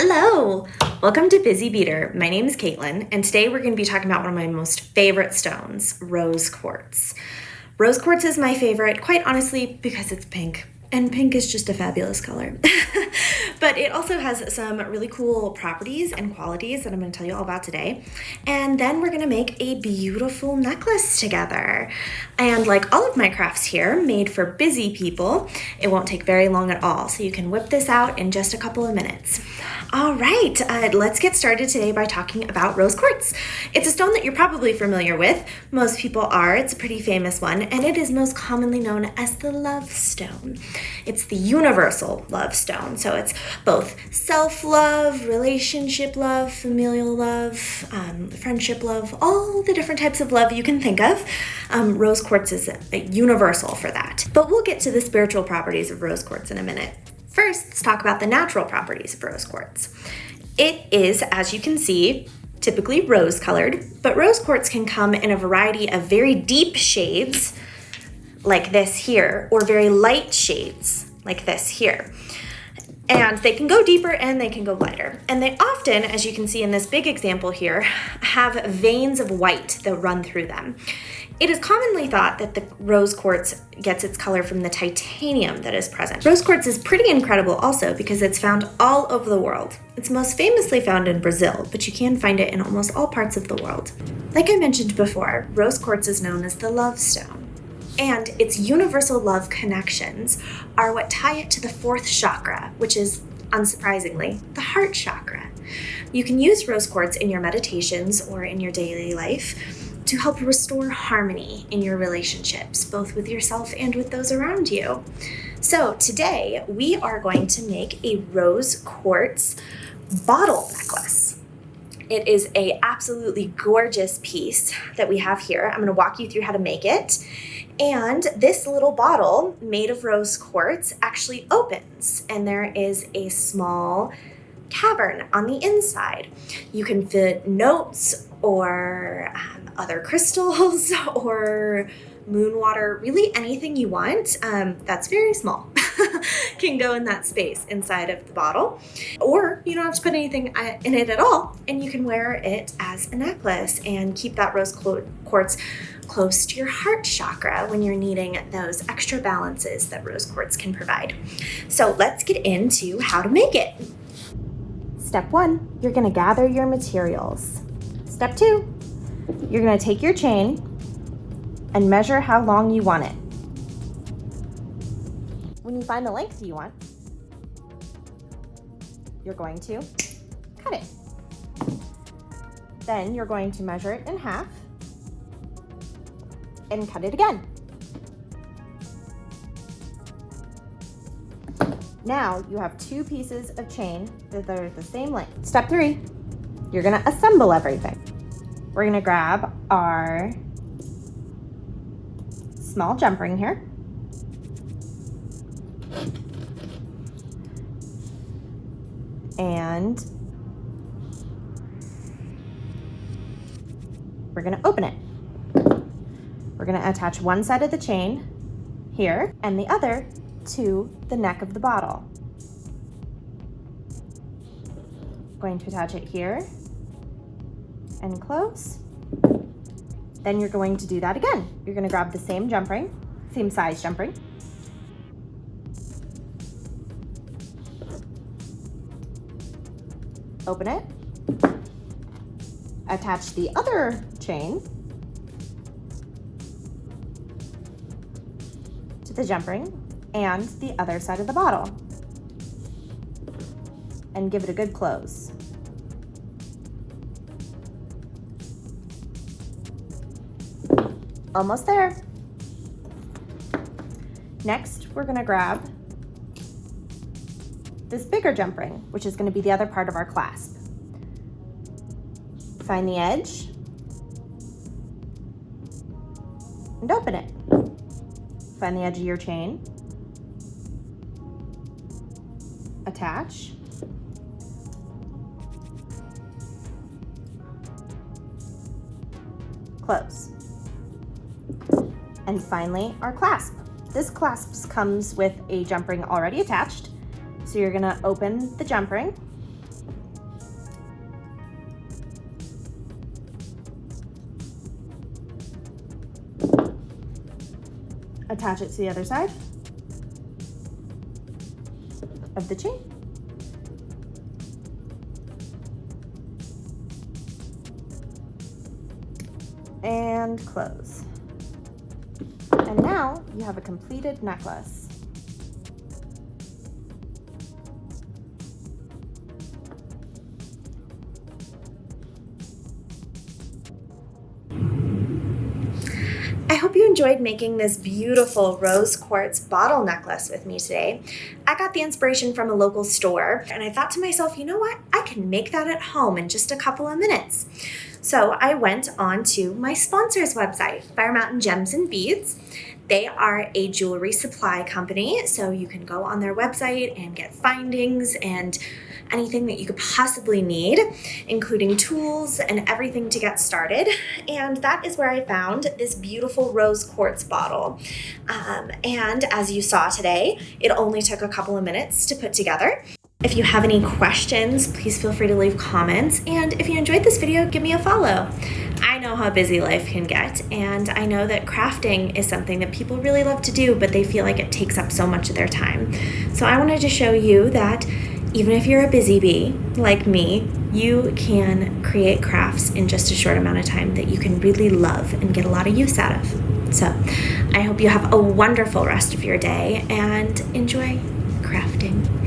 Hello! Welcome to Busy Beader. My name is Caitlin, and today we're going to be talking about one of my most favorite stones, rose quartz. Rose quartz is my favorite, quite honestly, because it's pink. And pink is just a fabulous color. But it also has some really cool properties and qualities that I'm going to tell you all about today. And then we're going to make a beautiful necklace together. And like all of my crafts here, made for busy people, it won't take very long at all. So you can whip this out in just a couple of minutes. All right, let's get started today by talking about rose quartz. It's a stone that you're probably familiar with. Most people are. It's a pretty famous one, and it is most commonly known as the love stone. It's the universal love stone. So it's both self-love, relationship love, familial love, friendship love, all the different types of love you can think of. Rose quartz is universal for that. But we'll get to the spiritual properties of rose quartz in a minute. First, let's talk about the natural properties of rose quartz. It is, as you can see, typically rose-colored, but rose quartz can come in a variety of very deep shades, like this here, or very light shades, like this here. And they can go deeper and they can go lighter. And they often, as you can see in this big example here, have veins of white that run through them. It is commonly thought that the rose quartz gets its color from the titanium that is present. Rose quartz is pretty incredible also because it's found all over the world. It's most famously found in Brazil, but you can find it in almost all parts of the world. Like I mentioned before, rose quartz is known as the love stone. And its universal love connections are what tie it to the fourth chakra, which is, unsurprisingly, the heart chakra. You can use rose quartz in your meditations or in your daily life to help restore harmony in your relationships, both with yourself and with those around you. So today we are going to make a rose quartz bottle necklace. It is an absolutely gorgeous piece that we have here. I'm going to walk you through how to make it. And this little bottle made of rose quartz actually opens, and there is a small cavern on the inside. You can fit notes or other crystals or moon water, really anything you want that's very small can go in that space inside of the bottle. Or you don't have to put anything in it at all, and you can wear it as a necklace and keep that rose quartz close to your heart chakra when you're needing those extra balances that rose quartz can provide. So let's get into how to make it. Step 1, you're going to gather your materials. Step 2, you're going to take your chain and measure how long you want it. When you find the length you want, you're going to cut it. Then you're going to measure it in half and cut it again. Now you have two pieces of chain that are the same length. Step 3, you're going to assemble everything. We're going to grab our small jump ring here. And we're going to open it. We're going to attach one side of the chain here and the other to the neck of the bottle. Going to attach it here and close. Then you're going to do that again. You're going to grab the same jump ring, same size jump ring. Open it. Attach the other chain to the jump ring and the other side of the bottle. And give it a good close. Almost there. Next, we're going to grab this bigger jump ring, which is going to be the other part of our clasp. Find the edge and open it. Find the edge of your chain. Attach. Close. And finally, our clasp. This clasp comes with a jump ring already attached. So you're gonna open the jump ring attach it to the other side of the chain. And close. And now you have a completed necklace. I hope you enjoyed making this beautiful rose quartz bottle necklace with me today. I got the inspiration from a local store and I thought to myself, you know what? I can make that at home in just a couple of minutes. So I went on to my sponsor's website, Fire Mountain Gems and Beads. They are a jewelry supply company, so you can go on their website and get findings and anything that you could possibly need, including tools and everything to get started. And that is where I found this beautiful rose quartz bottle. And as you saw today, it only took a couple of minutes to put together. If you have any questions, please feel free to leave comments. And if you enjoyed this video, give me a follow. I know how busy life can get, and I know that crafting is something that people really love to do, but they feel like it takes up so much of their time. So I wanted to show you that even if you're a busy bee like me, you can create crafts in just a short amount of time that you can really love and get a lot of use out of. So I hope you have a wonderful rest of your day and enjoy crafting.